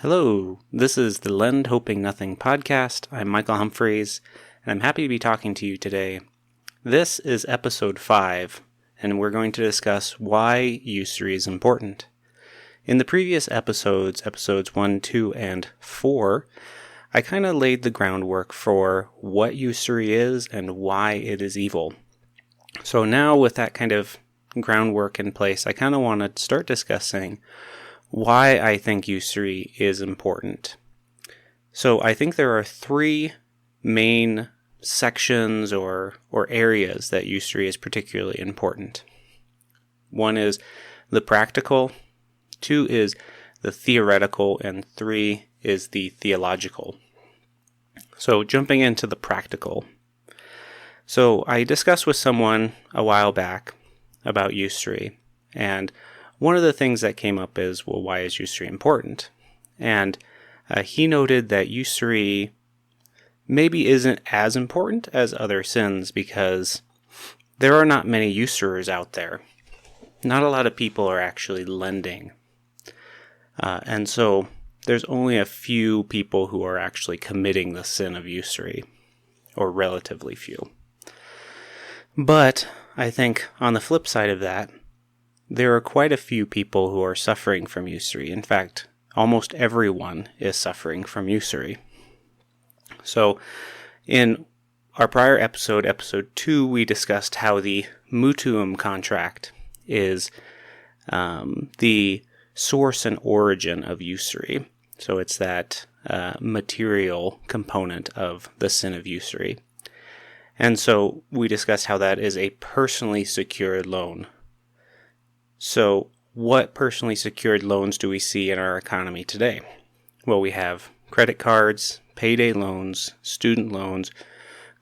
Hello, this is the Lend Hoping Nothing podcast. I'm Michael Humphreys, and I'm happy to be talking to you today. This is episode 5, and we're going to discuss why usury is important. In the previous episodes 1, 2, and 4, I kind of laid the groundwork for what usury is and why it is evil. So now with that kind of groundwork in place, I kind of want to start discussing why I think usury is important. So I think there are 3 main sections or areas that usury is particularly important. 1 is the practical, 2 is the theoretical, and 3 is the theological. So jumping into the practical. So I discussed with someone a while back about usury, and one of the things that came up is, well, why is usury important? And he noted that usury maybe isn't as important as other sins because there are not many usurers out there. Not a lot of people are actually lending. And so there's only a few people who are actually committing the sin of usury, or relatively few. But I think on the flip side of that, there are quite a few people who are suffering from usury. In fact, almost everyone is suffering from usury. So, in our prior episode 2, we discussed how the mutuum contract is the source and origin of usury. So it's that material component of the sin of usury. And so we discussed how that is a personally secured loan. So what personally secured loans do we see in our economy today? Well, we have credit cards, payday loans, student loans,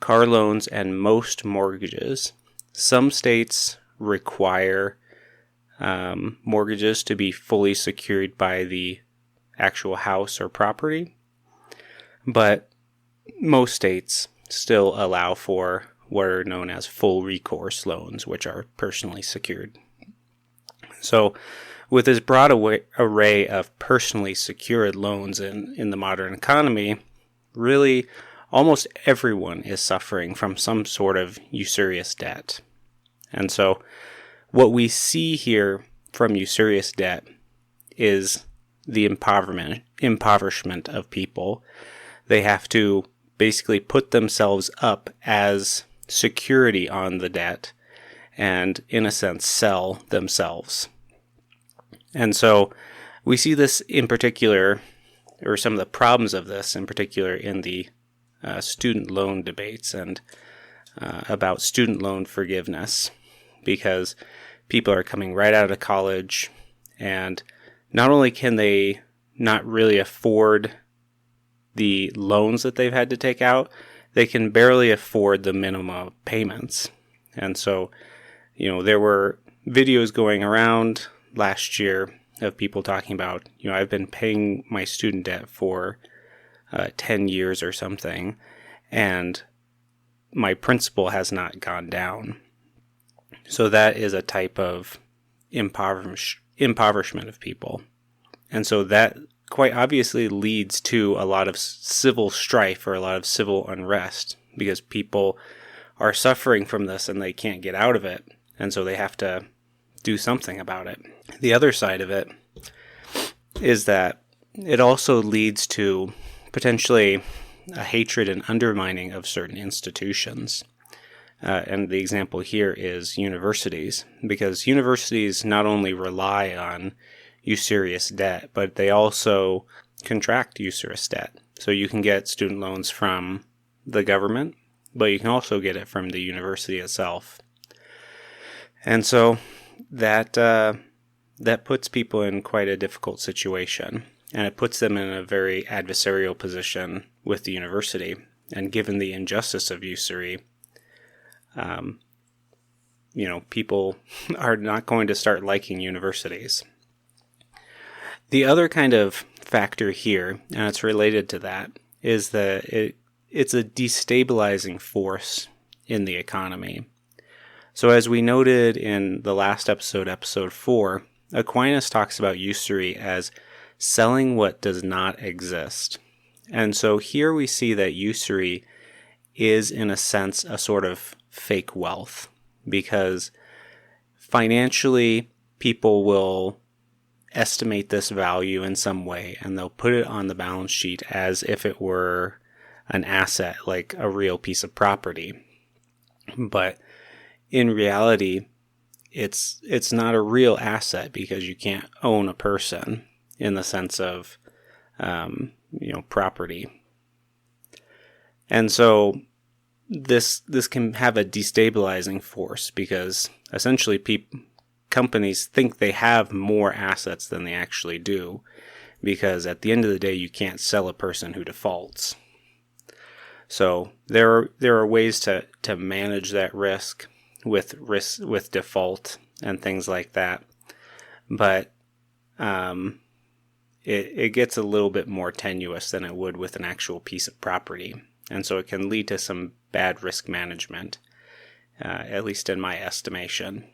car loans, and most mortgages. Some states require mortgages to be fully secured by the actual house or property, but most states still allow for what are known as full recourse loans, which are personally secured. So with this broad array of personally secured loans in the modern economy, really almost everyone is suffering from some sort of usurious debt. And so what we see here from usurious debt is the impoverishment of people. They have to basically put themselves up as security on the debt and, in a sense, sell themselves. And so we see this in particular, or some of the problems of this in particular, in the student loan debates and about student loan forgiveness, because people are coming right out of college, and not only can they not really afford the loans that they've had to take out, they can barely afford the minimum payments. And so, there were videos going around last year of people talking about, I've been paying my student debt for 10 years or something, and my principal has not gone down. So that is a type of impoverishment of people. And so that quite obviously leads to a lot of civil strife or a lot of civil unrest, because people are suffering from this and they can't get out of it. And so they have to do something about it. The other side of it is that it also leads to potentially a hatred and undermining of certain institutions. And the example here is universities, because universities not only rely on usurious debt, but they also contract usurious debt. So you can get student loans from the government, but you can also get it from the university itself. And so that puts people in quite a difficult situation, and it puts them in a very adversarial position with the university. And given the injustice of usury, people are not going to start liking universities. The other kind of factor here, and it's related to that, is that it's a destabilizing force in the economy. So as we noted in the last episode 4, Aquinas talks about usury as selling what does not exist. And so here we see that usury is, in a sense, a sort of fake wealth, because financially people will estimate this value in some way and they'll put it on the balance sheet as if it were an asset, like a real piece of property. But in reality, it's not a real asset, because you can't own a person in the sense of property. And so this can have a destabilizing force, because essentially companies think they have more assets than they actually do, because at the end of the day, you can't sell a person who defaults. So there are ways to manage that risk with default and things like that, but it gets a little bit more tenuous than it would with an actual piece of property, and so it can lead to some bad risk management, at least in my estimation.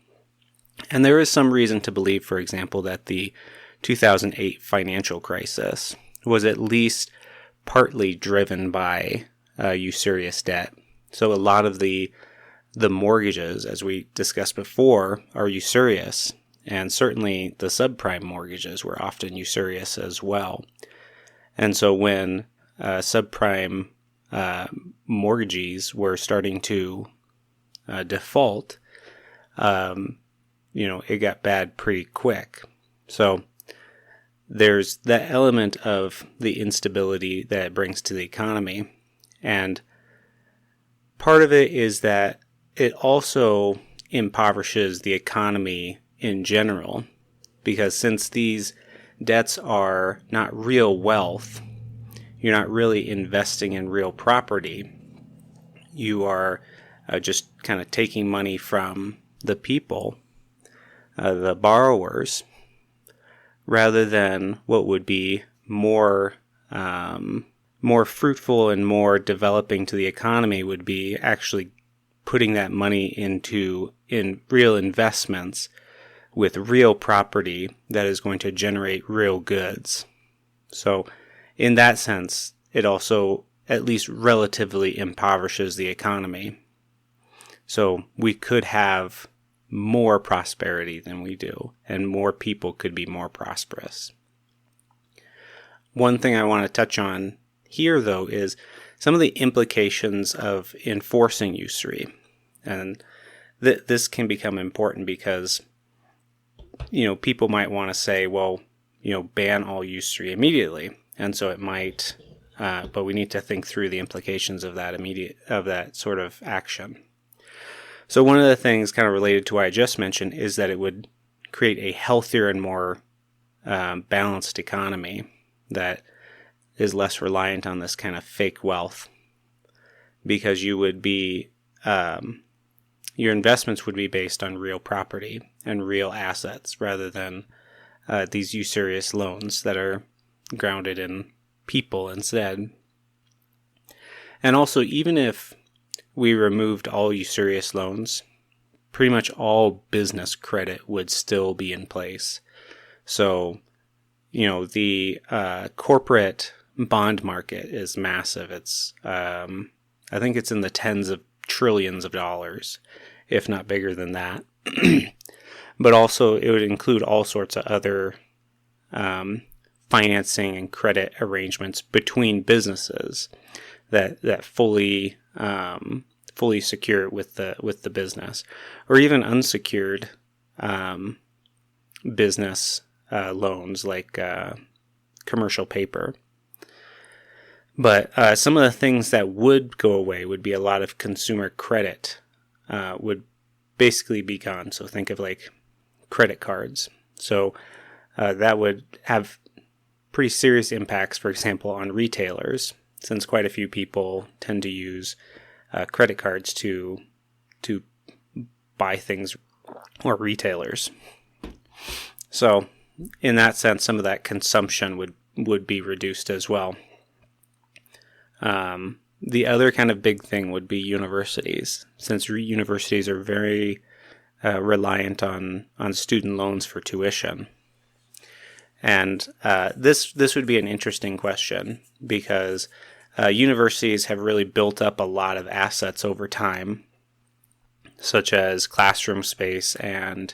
And there is some reason to believe, for example, that the 2008 financial crisis was at least partly driven by usurious debt. So a lot of the mortgages, as we discussed before, are usurious, and certainly the subprime mortgages were often usurious as well. And so when subprime mortgagees were starting to default, it got bad pretty quick. So there's that element of the instability that it brings to the economy. And part of it is that it also impoverishes the economy in general, because since these debts are not real wealth, you're not really investing in real property. You are just kind of taking money from the people, the borrowers, rather than what would be more fruitful and more developing to the economy would be actually putting that money in real investments with real property that is going to generate real goods. So in that sense, it also at least relatively impoverishes the economy. So we could have more prosperity than we do, and more people could be more prosperous. One thing I want to touch on here, though, is some of the implications of enforcing usury. And this can become important because, people might want to say, well, ban all usury immediately. And so it might, but we need to think through the implications of that sort of action. So one of the things kind of related to what I just mentioned is that it would create a healthier and more balanced economy that is less reliant on this kind of fake wealth, because you would be, your investments would be based on real property and real assets rather than these usurious loans that are grounded in people instead. And also, even if we removed all usurious loans, pretty much all business credit would still be in place. So, the corporate bond market is massive. It's, I think it's in the tens of trillions of dollars, if not bigger than that. But also, it would include all sorts of other financing and credit arrangements between businesses that fully secure with the business, or even unsecured business loans like commercial paper. But some of the things that would go away would be a lot of consumer credit would basically be gone. So think of like credit cards. So that would have pretty serious impacts, for example, on retailers, since quite a few people tend to use credit cards to buy things, or retailers. So in that sense, some of that consumption would be reduced as well. The other kind of big thing would be universities, since universities are very reliant on student loans for tuition. And this would be an interesting question because universities have really built up a lot of assets over time, such as classroom space and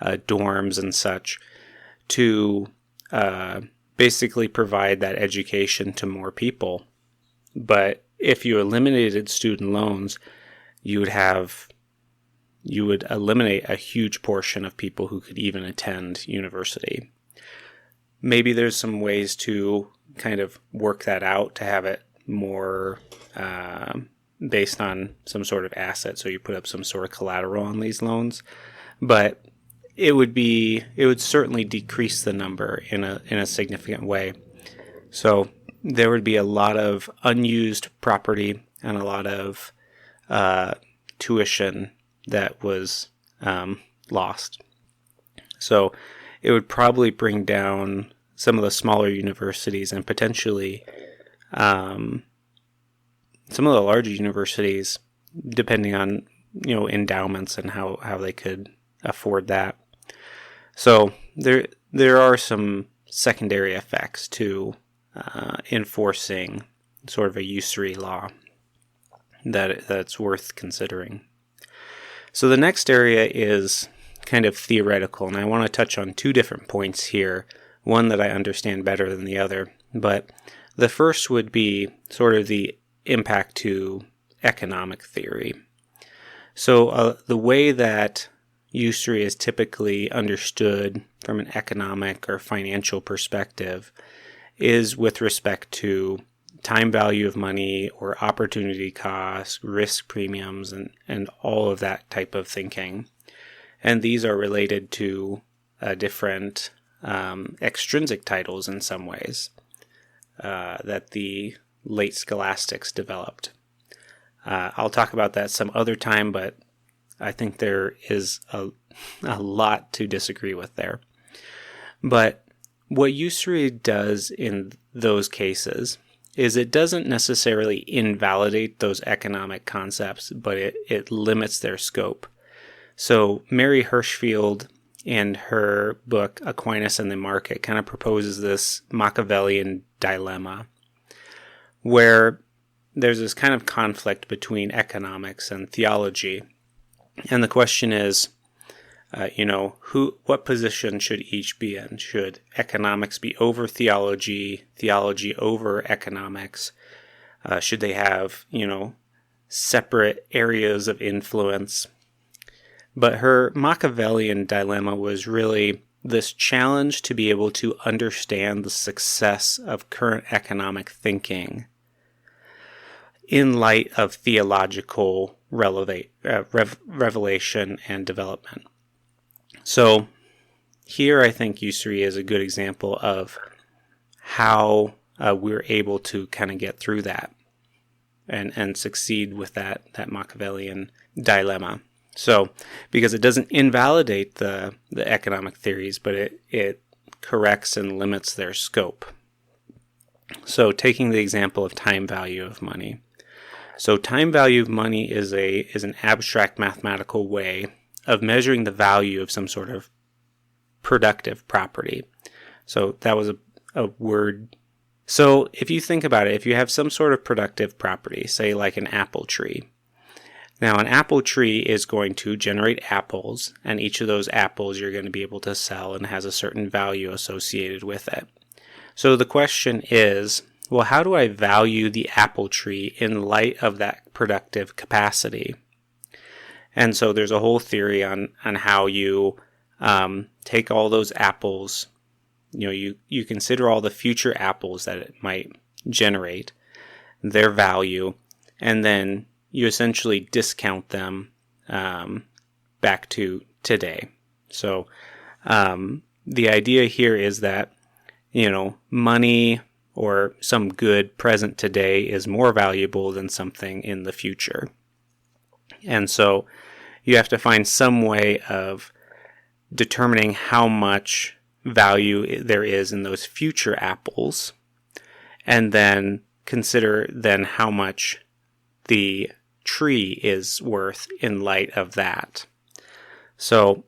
dorms and such, to basically provide that education to more people. But if you eliminated student loans, you would eliminate a huge portion of people who could even attend university. Maybe there's some ways to kind of work that out to have it more based on some sort of asset, so you put up some sort of collateral on these loans. But it would certainly decrease the number in a significant way. So there would be a lot of unused property and a lot of tuition that was lost. So it would probably bring down some of the smaller universities and potentially some of the larger universities, depending on endowments and how they could afford that. So there are some secondary effects to enforcing sort of a usury law that's worth considering. So the next area is kind of theoretical, and I want to touch on two different points here, one that I understand better than the other. But the first would be sort of the impact to economic theory. So the way that usury is typically understood from an economic or financial perspective is with respect to time value of money or opportunity costs, risk premiums, and all of that type of thinking. And these are related to different extrinsic titles in some ways that the late scholastics developed. I'll talk about that some other time, but I think there is a lot to disagree with there. But what usury does in those cases is it doesn't necessarily invalidate those economic concepts, but it limits their scope. So Mary Hirschfield, in her book Aquinas and the Market, kind of proposes this Machiavellian dilemma where there's this kind of conflict between economics and theology. And the question is, what position should each be in? Should economics be over theology, theology over economics? Should they have, separate areas of influence? But her Machiavellian dilemma was really this challenge to be able to understand the success of current economic thinking in light of theological revelation and development. So here I think usury is a good example of how we're able to kind of get through that and succeed with that Machiavellian dilemma. So, because it doesn't invalidate the economic theories, but it corrects and limits their scope. So, taking the example of time value of money. So, time value of money is an abstract mathematical way of measuring the value of some sort of productive property. So, that was a word. So, if you think about it, if you have some sort of productive property, say like an apple tree. Now, an apple tree is going to generate apples, and each of those apples you're going to be able to sell and has a certain value associated with it. So the question is, well, how do I value the apple tree in light of that productive capacity? And so there's a whole theory on how you take all those apples, you consider all the future apples that it might generate, their value, and then you essentially discount them back to today. So the idea here is that, money or some good present today is more valuable than something in the future. And so you have to find some way of determining how much value there is in those future apples, and then consider then how much the tree is worth in light of that. So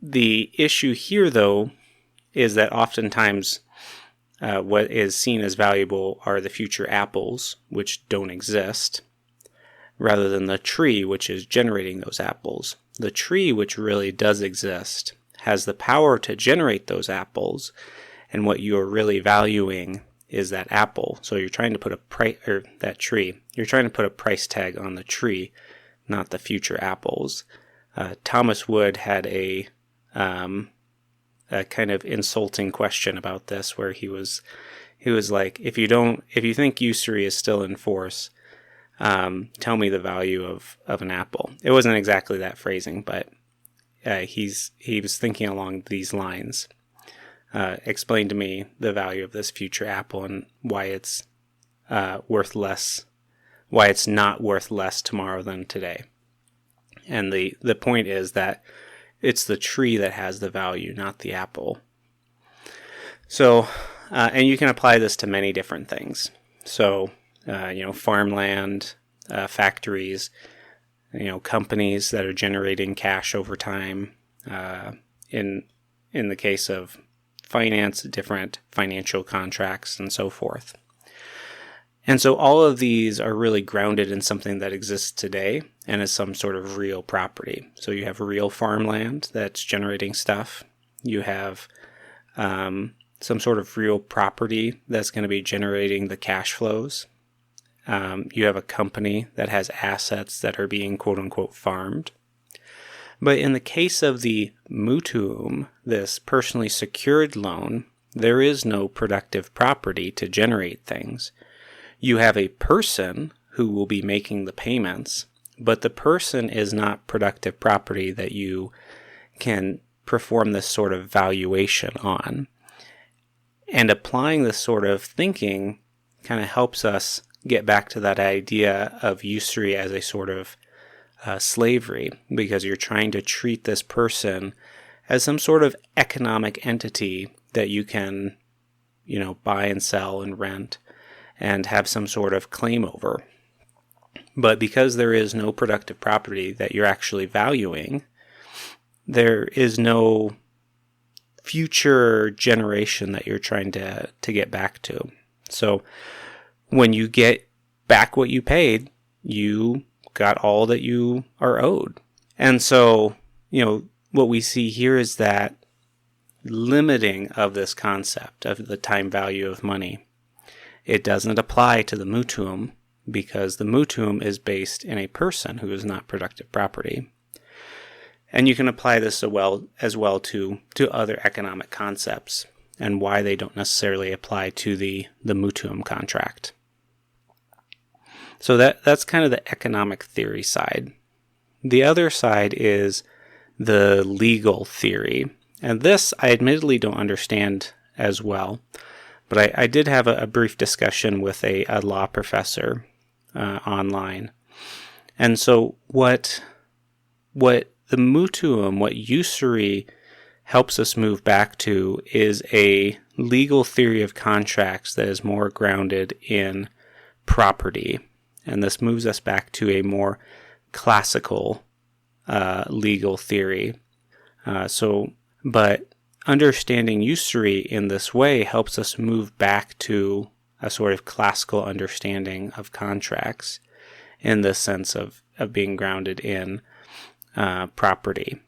the issue here, though, is that oftentimes what is seen as valuable are the future apples, which don't exist, rather than the tree, which is generating those apples. The tree, which really does exist, has the power to generate those apples, and what you're really valuing is that apple. So you're trying to put that tree. You're trying to put a price tag on the tree, not the future apples. Thomas Wood had a kind of insulting question about this, where he was like, if you think usury is still in force, tell me the value of an apple. It wasn't exactly that phrasing, but he was thinking along these lines. Explain to me the value of this future apple and why it's worth less, why it's not worth less tomorrow than today. And the point is that it's the tree that has the value, not the apple. So, and you can apply this to many different things. So, farmland, factories, companies that are generating cash over time. In the case of finance, different financial contracts and so forth. And so all of these are really grounded in something that exists today and is some sort of real property. So you have real farmland that's generating stuff. You have some sort of real property that's going to be generating the cash flows. You have a company that has assets that are being quote-unquote farmed. But in the case of the mutuum, this personally secured loan, there is no productive property to generate things. You have a person who will be making the payments, but the person is not productive property that you can perform this sort of valuation on. And applying this sort of thinking kind of helps us get back to that idea of usury as a sort of slavery, because you're trying to treat this person as some sort of economic entity that you can, buy and sell and rent and have some sort of claim over. But because there is no productive property that you're actually valuing, there is no future generation that you're trying to get back to. So when you get back what you paid, you got all that you are owed. And so, what we see here is that limiting of this concept of the time value of money. It doesn't apply to the mutuum because the mutuum is based in a person who is not productive property. And you can apply this as well to other economic concepts and why they don't necessarily apply to the mutuum contract. So that's kind of the economic theory side. The other side is the legal theory. And this I admittedly don't understand as well. But I did have a brief discussion with a law professor online. And so what the mutuum, what usury helps us move back to is a legal theory of contracts that is more grounded in property. And this moves us back to a more classical legal theory. But understanding usury in this way helps us move back to a sort of classical understanding of contracts in the sense of being grounded in property.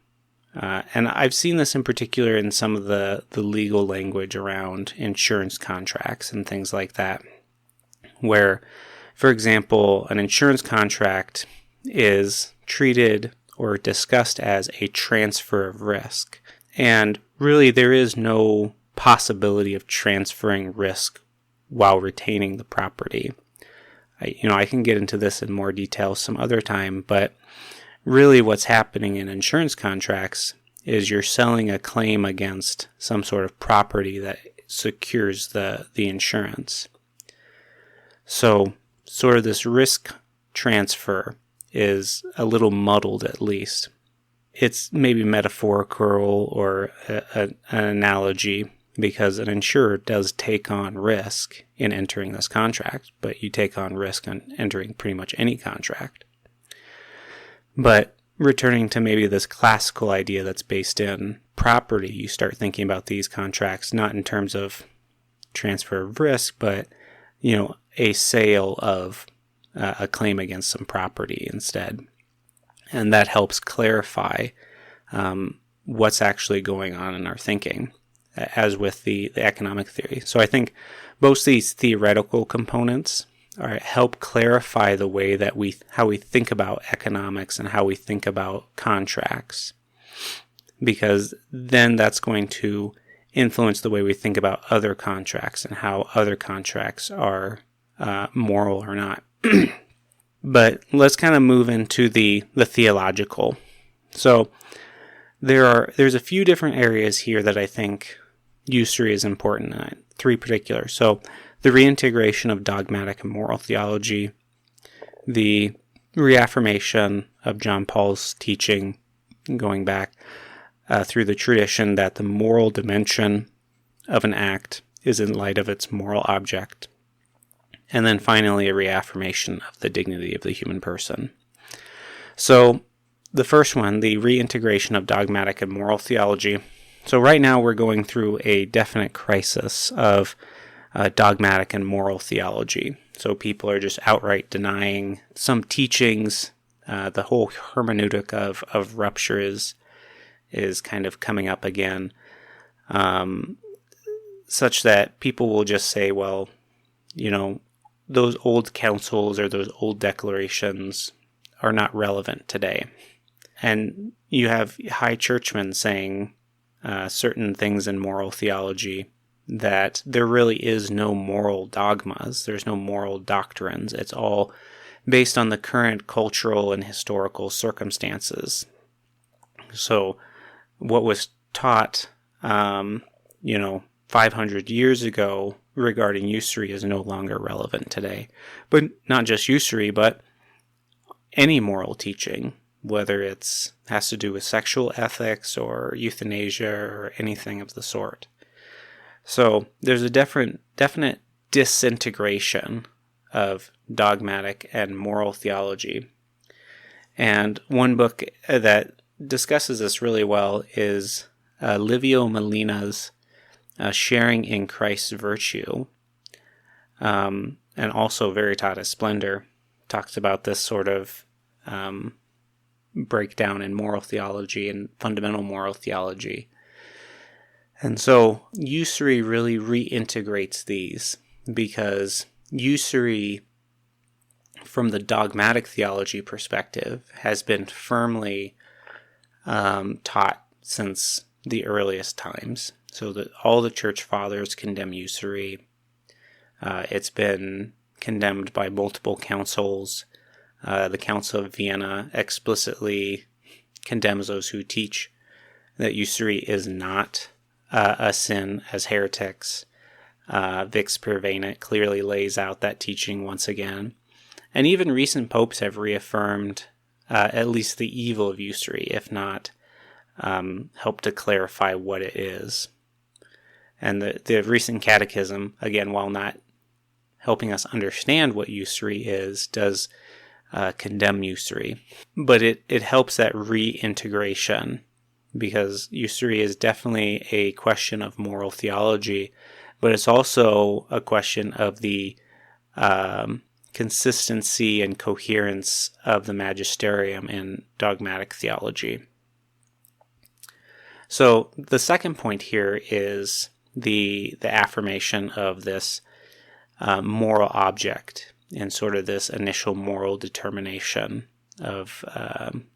And I've seen this in particular in some of the legal language around insurance contracts and things like that, where, for example, an insurance contract is treated or discussed as a transfer of risk. And really, there is no possibility of transferring risk while retaining the property. I can get into this in more detail some other time, but really what's happening in insurance contracts is you're selling a claim against some sort of property that secures the insurance. So sort of this risk transfer is a little muddled, at least. It's maybe metaphorical or an analogy, because an insurer does take on risk in entering this contract, but you take on risk on entering pretty much any contract. But returning to maybe this classical idea that's based in property, you start thinking about these contracts not in terms of transfer of risk, but a sale of a claim against some property instead. And that helps clarify what's actually going on in our thinking, as with the economic theory. So I think both these theoretical components help clarify the way that how we think about economics and how we think about contracts, because then that's going to influence the way we think about other contracts and how other contracts are moral or not. But let's kind of move into the theological. So there's a few different areas here that I think usury is important in, three particular. So the reintegration of dogmatic and moral theology, the reaffirmation of John Paul's teaching, going back through the tradition that the moral dimension of an act is in light of its moral object, and then finally a reaffirmation of the dignity of the human person. So the first one, the reintegration of dogmatic and moral theology. So right now we're going through a definite crisis of dogmatic and moral theology. So people are just outright denying some teachings. The whole hermeneutic of rupture is kind of coming up again, such that people will just say, well, those old councils or those old declarations are not relevant today. And you have high churchmen saying certain things in moral theology, that there really is no moral dogmas, there's no moral doctrines. It's all based on the current cultural and historical circumstances. So what was taught, 500 years ago regarding usury is no longer relevant today. But not just usury, but any moral teaching, whether it's has to do with sexual ethics or euthanasia or anything of the sort. So there's a definite disintegration of dogmatic and moral theology. And one book that discusses this really well is Livio Molina's Sharing in Christ's Virtue, and also Veritatis Splendor talks about this sort of breakdown in moral theology and fundamental moral theology. And so usury really reintegrates these, because usury, from the dogmatic theology perspective, has been firmly taught since the earliest times. So that all the church fathers condemn usury. It's been condemned by multiple councils. The Council of Vienna explicitly condemns those who teach that usury is not a sin as heretics. Vix Pervenit clearly lays out that teaching once again. And even recent popes have reaffirmed at least the evil of usury, if not helped to clarify what it is. And the recent catechism, again, while not helping us understand what usury is, does condemn usury. But it helps that reintegration, because usury is definitely a question of moral theology, but it's also a question of the consistency and coherence of the magisterium in dogmatic theology. So the second point here is the affirmation of this moral object and sort of this initial moral determination of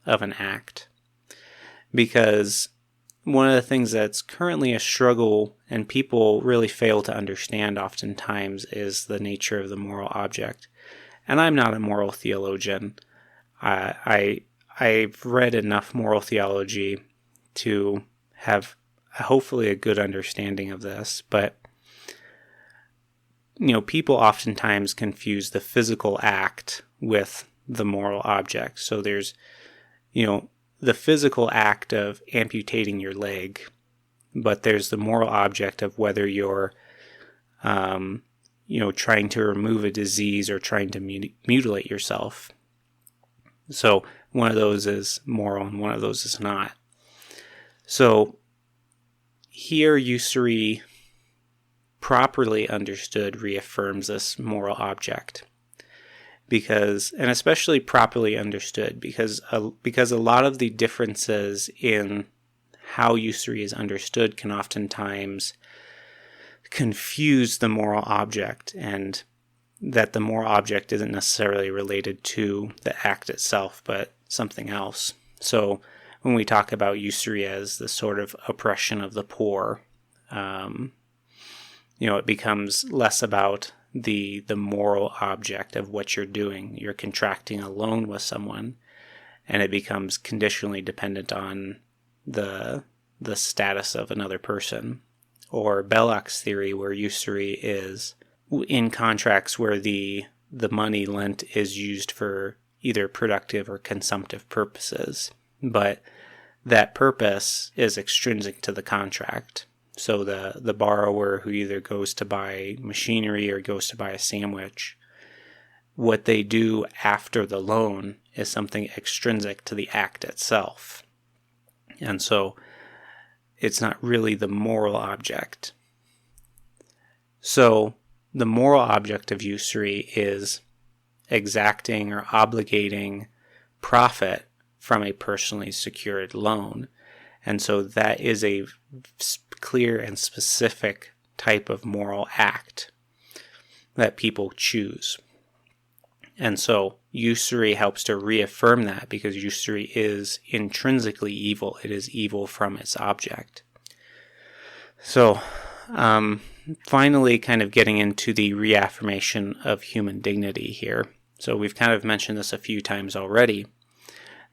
an act. Because one of the things that's currently a struggle and people really fail to understand oftentimes is the nature of the moral object. And I'm not a moral theologian. I've read enough moral theology to have hopefully a good understanding of this, but people oftentimes confuse the physical act with the moral object. So there's the physical act of amputating your leg, but there's the moral object of whether you're trying to remove a disease or trying to mutilate yourself. So one of those is moral and one of those is not. So here usury, properly understood, reaffirms this moral object. And especially properly understood, because a lot of the differences in how usury is understood can oftentimes confuse the moral object, and that the moral object isn't necessarily related to the act itself, but something else. So when we talk about usury as the sort of oppression of the poor, it becomes less about the moral object of what you're doing. You're contracting a loan with someone, and it becomes conditionally dependent on the status of another person. Or Belloc's theory, where usury is in contracts where the money lent is used for either productive or consumptive purposes, but that purpose is extrinsic to the contract. So the borrower who either goes to buy machinery or goes to buy a sandwich, what they do after the loan is something extrinsic to the act itself. And so it's not really the moral object. So the moral object of usury is exacting or obligating profit from a personally secured loan. And so that is a clear and specific type of moral act that people choose. And so usury helps to reaffirm that, because usury is intrinsically evil. It is evil from its object. So, finally, kind of getting into the reaffirmation of human dignity here. So we've kind of mentioned this a few times already,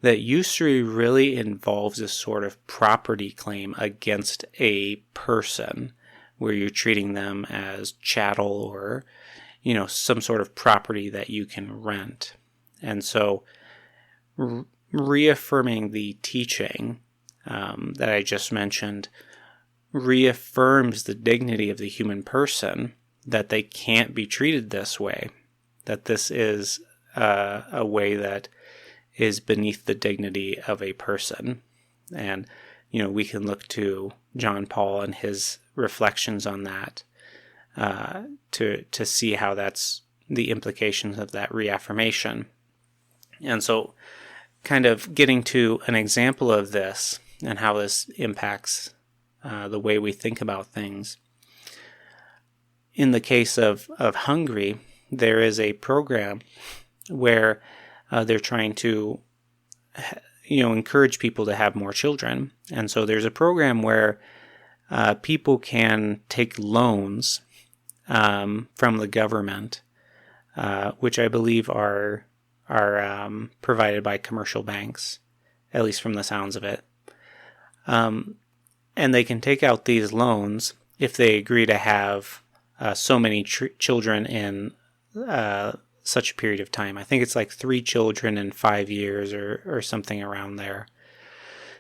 that usury really involves a sort of property claim against a person, where you're treating them as chattel or, some sort of property that you can rent. And so reaffirming the teaching that I just mentioned reaffirms the dignity of the human person, that they can't be treated this way, that this is a way that is beneath the dignity of a person. And, we can look to John Paul and his reflections on that to see how that's the implications of that reaffirmation. And so kind of getting to an example of this and how this impacts the way we think about things. In the case of Hungary, there is a program where they're trying to encourage people to have more children. And so there's a program where people can take loans from the government, which I believe are provided by commercial banks, at least from the sounds of it. And they can take out these loans if they agree to have so many children in such a period of time. I think it's like 3 children in 5 years or something around there.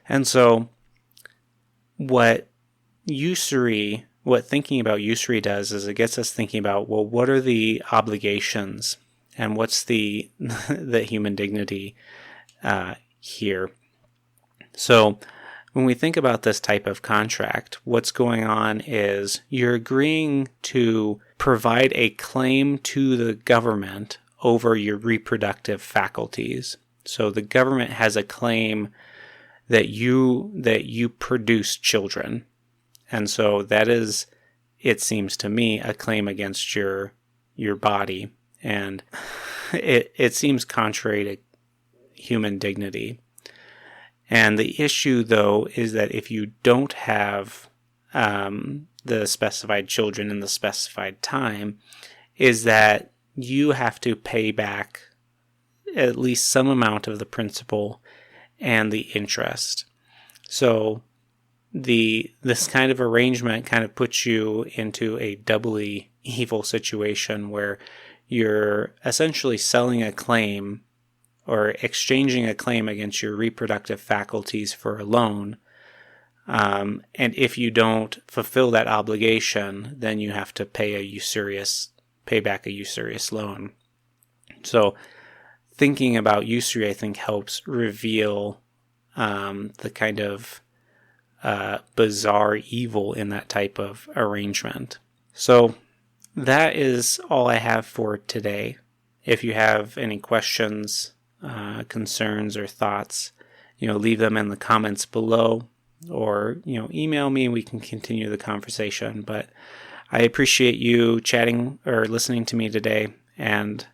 And so what thinking about usury does is it gets us thinking about, well, what are the obligations and what's the human dignity here? So when we think about this type of contract, what's going on is you're agreeing to provide a claim to the government over your reproductive faculties. So the government has a claim that you produce children. And so that is, it seems to me, a claim against your body. And it seems contrary to human dignity. And the issue, though, is that if you don't have the specified children in the specified time, is that you have to pay back at least some amount of the principal and the interest. So this kind of arrangement kind of puts you into a doubly evil situation where you're essentially selling a claim or exchanging a claim against your reproductive faculties for a loan. And if you don't fulfill that obligation, then you have to pay back a usurious loan. So thinking about usury, I think, helps reveal the kind of bizarre evil in that type of arrangement. So that is all I have for today. If you have any questions, concerns, or thoughts, leave them in the comments below, or email me and we can continue the conversation. But I appreciate you chatting or listening to me today, and